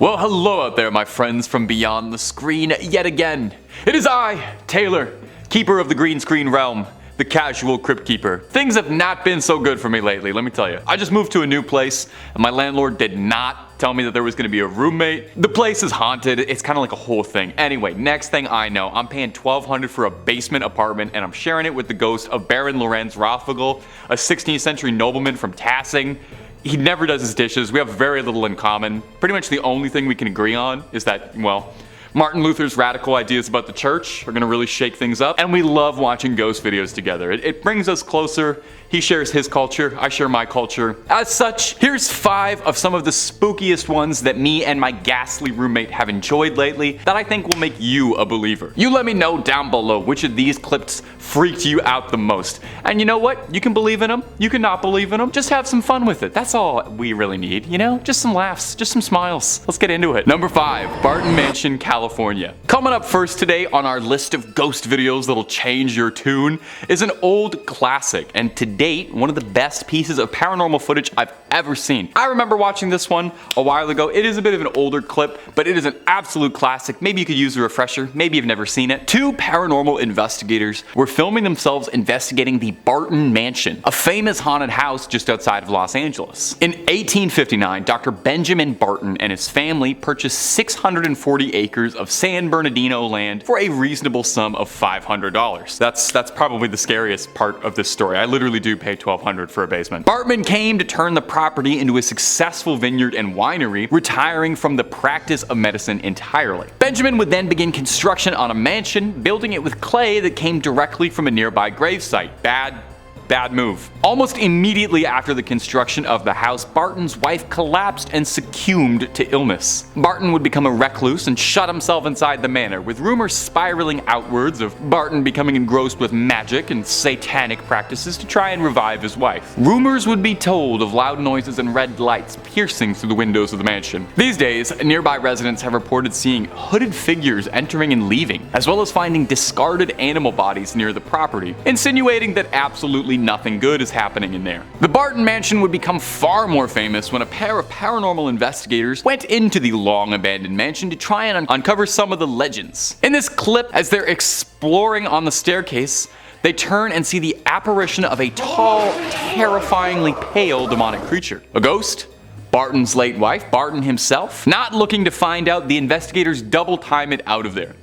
Well, hello out there, my friends from beyond the screen yet again. It is I, Taylor, keeper of the green screen realm, the casual crypt keeper. Things have not been so good for me lately, let me tell you. I just moved to a new place, and my landlord did not tell me that there was gonna be a roommate. The place is haunted, it's kind of like a whole thing. Anyway, next thing I know, I'm paying $1,200 for a basement apartment, and I'm sharing it with the ghost of Baron Lorenz Rothfogel, a 16th century nobleman from Tassing. He never does his dishes. We have very little in common. Pretty much the only thing we can agree on is that, well, Martin Luther's radical ideas about the church are gonna really shake things up, and we love watching ghost videos together. It brings us closer. He shares his culture, I share my culture. As such, here's 5 of some of the spookiest ones that me and my ghastly roommate have enjoyed lately that I think will make you a believer. You let me know down below which of these clips freaked you out the most. And you know what? You can believe in them, you can not believe in them, just have some fun with it. That's all we really need, you know? Just some laughs, just some smiles. Let's get into it. Number 5, Barton Mansion, California. Coming up first today on our list of ghost videos that'll change your tune is an old classic, and to date, one of the best pieces of paranormal footage I've ever seen. I remember watching this one a while ago. It is a bit of an older clip, but it is an absolute classic. Maybe you could use a refresher, maybe you've never seen it. 2 paranormal investigators were filming themselves investigating the Barton Mansion, a famous haunted house just outside of Los Angeles. In 1859, Dr. Benjamin Barton and his family purchased 640 acres of San Bernardino land for a reasonable sum of $500. That's probably the scariest part of this story. I literally do pay $1,200 for a basement. Barton came to turn the property into a successful vineyard and winery, retiring from the practice of medicine entirely. Benjamin would then begin construction on a mansion, building it with clay that came directly from a nearby gravesite. Bad move. Almost immediately after the construction of the house, Barton's wife collapsed and succumbed to illness. Barton would become a recluse and shut himself inside the manor, with rumors spiraling outwards of Barton becoming engrossed with magic and satanic practices to try and revive his wife. Rumors would be told of loud noises and red lights piercing through the windows of the mansion. These days, nearby residents have reported seeing hooded figures entering and leaving, as well as finding discarded animal bodies near the property, insinuating that absolutely nothing good is happening in there. The Barton Mansion would become far more famous when a pair of paranormal investigators went into the long abandoned mansion to try and uncover some of the legends. In this clip, as they're exploring on the staircase, they turn and see the apparition of a tall, terrifyingly pale demonic creature. A ghost? Barton's late wife, Barton himself? Not looking to find out, the investigators double time it out of there.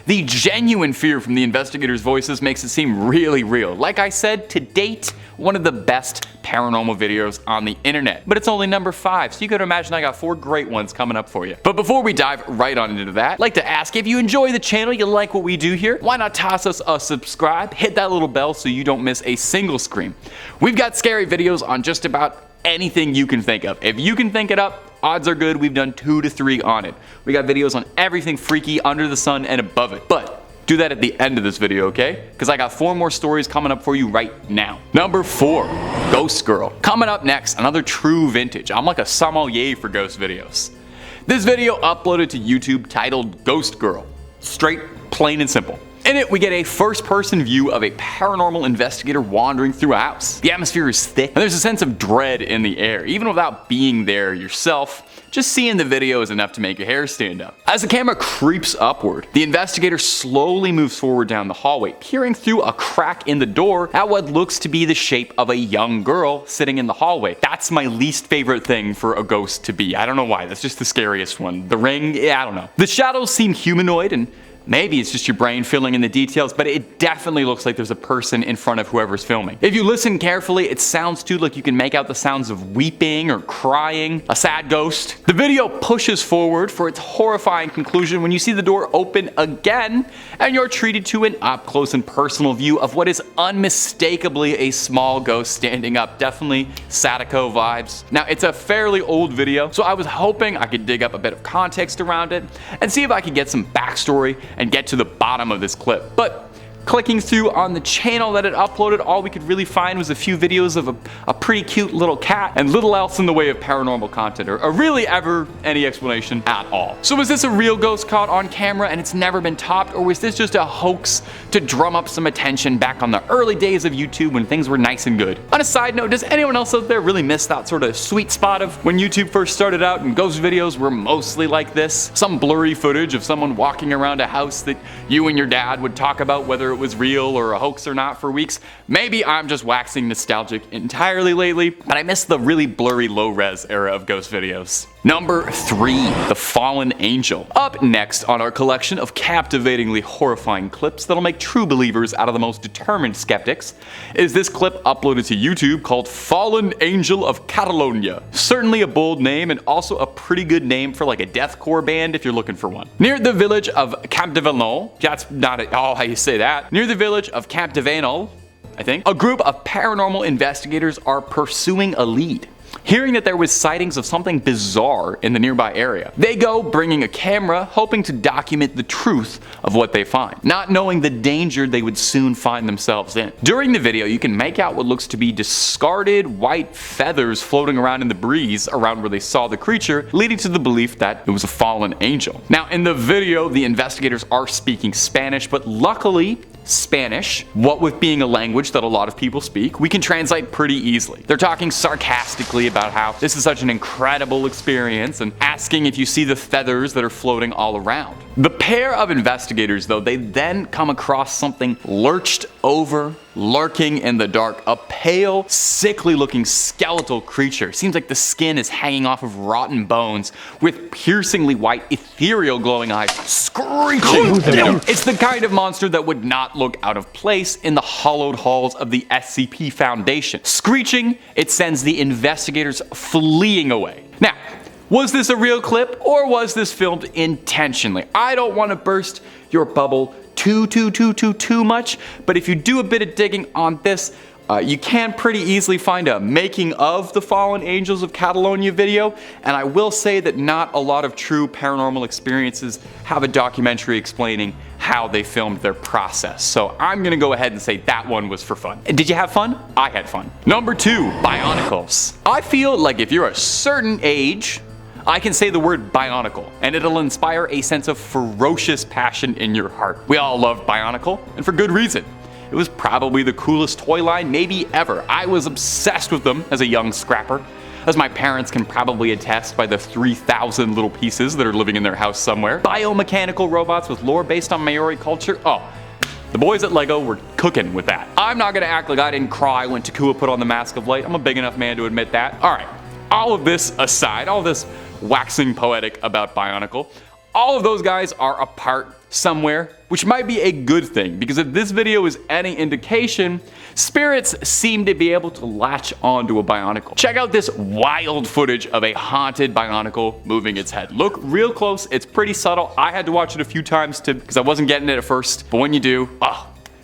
The genuine fear from the investigators' voices makes it seem really real. Like I said, to date, one of the best paranormal videos on the internet. But it's only number 5, so you could imagine I got 4 great ones coming up for you. But before we dive right on into that, I'd like to ask, if you enjoy the channel, you like what we do here, why not toss us a subscribe, hit that little bell so you don't miss a single scream. We've got scary videos on just about anything you can think of. If you can think it up, odds are good we've done 2 to 3 on it. We got videos on everything freaky under the sun and above it. But do that at the end of this video, okay? Because I got 4 more stories coming up for you right now. Number 4, Ghost Girl. Coming up next, another true vintage. I'm like a sommelier for ghost videos. This video uploaded to YouTube titled Ghost Girl. Straight, plain and simple. In it, we get a first-person view of a paranormal investigator wandering through a house. The atmosphere is thick, and there's a sense of dread in the air. Even without being there yourself, just seeing the video is enough to make your hair stand up. As the camera creeps upward, the investigator slowly moves forward down the hallway, peering through a crack in the door at what looks to be the shape of a young girl sitting in the hallway. That's my least favorite thing for a ghost to be. I don't know why, that's just the scariest one. The ring, yeah, I don't know. The shadows seem humanoid, and maybe it's just your brain filling in the details, but it definitely looks like there's a person in front of whoever's filming. If you listen carefully, it sounds too like you can make out the sounds of weeping or crying, a sad ghost. The video pushes forward for its horrifying conclusion when you see the door open again, and you're treated to an up-close and personal view of what is unmistakably a small ghost standing up. Definitely Sadako vibes. Now, it's a fairly old video, so I was hoping I could dig up a bit of context around it and see if I could get some backstory and get to the bottom of this clip. But Clicking through on the channel that it uploaded, all we could really find was a few videos of a pretty cute little cat and little else in the way of paranormal content, or really ever any explanation at all. So was this a real ghost caught on camera and it's never been topped, or was this just a hoax to drum up some attention back on the early days of YouTube when things were nice and good? On a side note, does anyone else out there really miss that sort of sweet spot of when YouTube first started out and ghost videos were mostly like this? Some blurry footage of someone walking around a house that you and your dad would talk about whether it was real or a hoax or not for weeks. Maybe I'm just waxing nostalgic entirely lately, but I miss the really blurry low-res era of ghost videos. Number 3, The Fallen Angel. Up next on our collection of captivatingly horrifying clips that'll make true believers out of the most determined skeptics is this clip uploaded to YouTube called Fallen Angel of Catalonia. Certainly a bold name and also a pretty good name for like a deathcore band if you're looking for one. Near the village of Captivated, that's not at all how you say that. Near the village of Captivated, I think, a group of paranormal investigators are pursuing a lead. Hearing that there was sightings of something bizarre in the nearby area, they go bringing a camera, hoping to document the truth of what they find, not knowing the danger they would soon find themselves in. During the video, you can make out what looks to be discarded white feathers floating around in the breeze around where they saw the creature, leading to the belief that it was a fallen angel. Now, in the video, the investigators are speaking Spanish, but luckily, Spanish, what with being a language that a lot of people speak, we can translate pretty easily. They're talking sarcastically about how this is such an incredible experience and asking if you see the feathers that are floating all around. The pair of investigators, though, they then come across something lurched over, lurking in the dark. A pale, sickly looking skeletal creature. Seems like the skin is hanging off of rotten bones with piercingly white, ethereal glowing eyes screeching. It's the kind of monster that would not look out of place in the hollowed halls of the SCP Foundation. Screeching, it sends the investigators fleeing away. Now, was this a real clip or was this filmed intentionally? I don't want to burst your bubble too much, but if you do a bit of digging on this, you can pretty easily find a making of the Fallen Angels of Catalonia video, and I will say that not a lot of true paranormal experiences have a documentary explaining how they filmed their process. So I'm gonna go ahead and say that one was for fun. And did you have fun? I had fun. Number 2, Bionicles. I feel like if you're a certain age, I can say the word Bionicle, and it'll inspire a sense of ferocious passion in your heart. We all love Bionicle, and for good reason. It was probably the coolest toy line maybe ever. I was obsessed with them as a young scrapper, as my parents can probably attest by the 3,000 little pieces that are living in their house somewhere. Biomechanical robots with lore based on Maori culture. Oh, the boys at LEGO were cooking with that. I'm not gonna act like I didn't cry when Takua put on the Mask of Light. I'm a big enough man to admit that. Alright, all of this aside, all this waxing poetic about Bionicle, all of those guys are apart somewhere, which might be a good thing, because if this video is any indication, spirits seem to be able to latch onto a Bionicle. Check out this wild footage of a haunted Bionicle moving its head. Look real close, it's pretty subtle. I had to watch it a few times because I wasn't getting it at first, but when you do,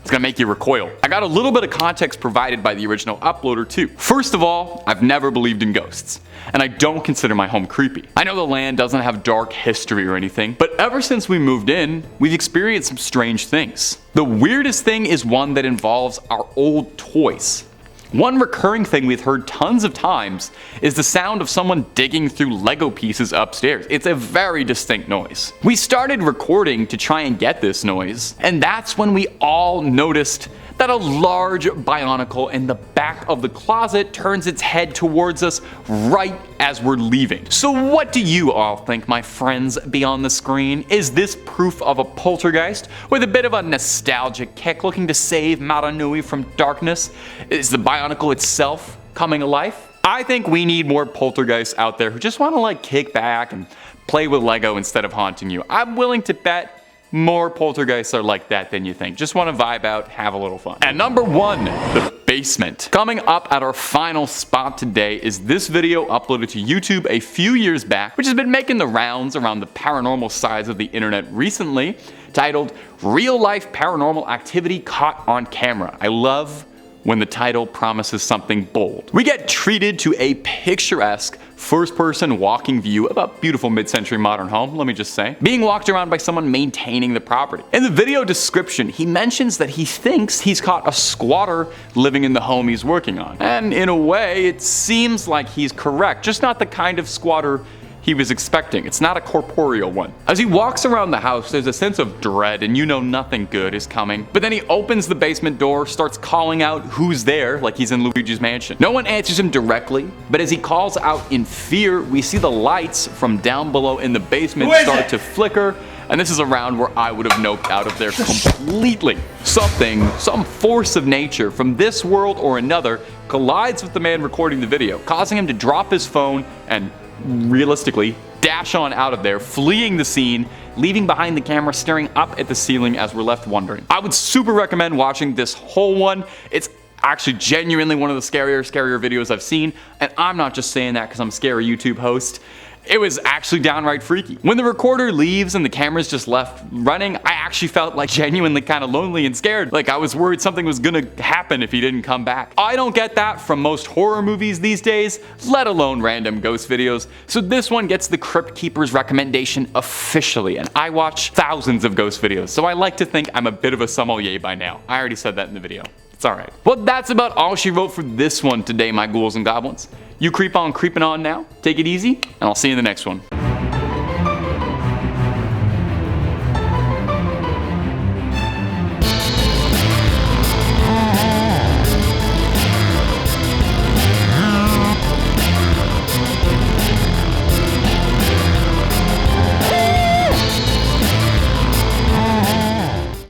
it's gonna make you recoil. I got a little bit of context provided by the original uploader too. First of all, I've never believed in ghosts, and I don't consider my home creepy. I know the land doesn't have dark history or anything, but ever since we moved in, we've experienced some strange things. The weirdest thing is one that involves our old toys. One recurring thing we've heard tons of times is the sound of someone digging through Lego pieces upstairs. It's a very distinct noise. We started recording to try and get this noise, and that's when we all noticed that a large Bionicle in the back of the closet turns its head towards us right as we're leaving. So what do you all think, my friends beyond the screen? Is this proof of a poltergeist with a bit of a nostalgic kick looking to save Maranui from darkness? Is the Bionicle itself coming alive? I think we need more poltergeists out there who just want to like kick back and play with Lego instead of haunting you. I'm willing to bet more poltergeists are like that than you think. Just want to vibe out, have a little fun. And number 1, the basement. Coming up at our final spot today is this video uploaded to YouTube a few years back, which has been making the rounds around the paranormal sides of the internet recently, titled Real Life Paranormal Activity Caught on Camera. I love when the title promises something bold. We get treated to a picturesque first-person walking view of a beautiful mid-century modern home, let me just say, being walked around by someone maintaining the property. In the video description, he mentions that he thinks he's caught a squatter living in the home he's working on. And in a way, it seems like he's correct, just not the kind of squatter he was expecting. It's not a corporeal one. As he walks around the house, there's a sense of dread and you know nothing good is coming. But then he opens the basement door, starts calling out who's there like he's in Luigi's Mansion. No one answers him directly, but as he calls out in fear, we see the lights from down below in the basement start to flicker. And this is around where I would have noped out of there completely. Some force of nature from this world or another collides with the man recording the video, causing him to drop his phone and realistically dash on out of there, fleeing the scene, leaving behind the camera staring up at the ceiling as we're left wondering. I would super recommend watching this whole one. It's actually genuinely one of the scarier videos I've seen, and I'm not just saying that because I'm a scary YouTube host. It was actually downright freaky. When the recorder leaves and the camera's just left running, I actually felt like genuinely kind of lonely and scared. Like I was worried something was gonna happen if he didn't come back. I don't get that from most horror movies these days, let alone random ghost videos. So this one gets the Crypt Keeper's recommendation officially, and I watch thousands of ghost videos, so I like to think I'm a bit of a sommelier by now. I already said that in the video. It's alright. Well, that's about all she wrote for this one today, my ghouls and goblins. You keep on creeping on now, take it easy, and I'll see you in the next one.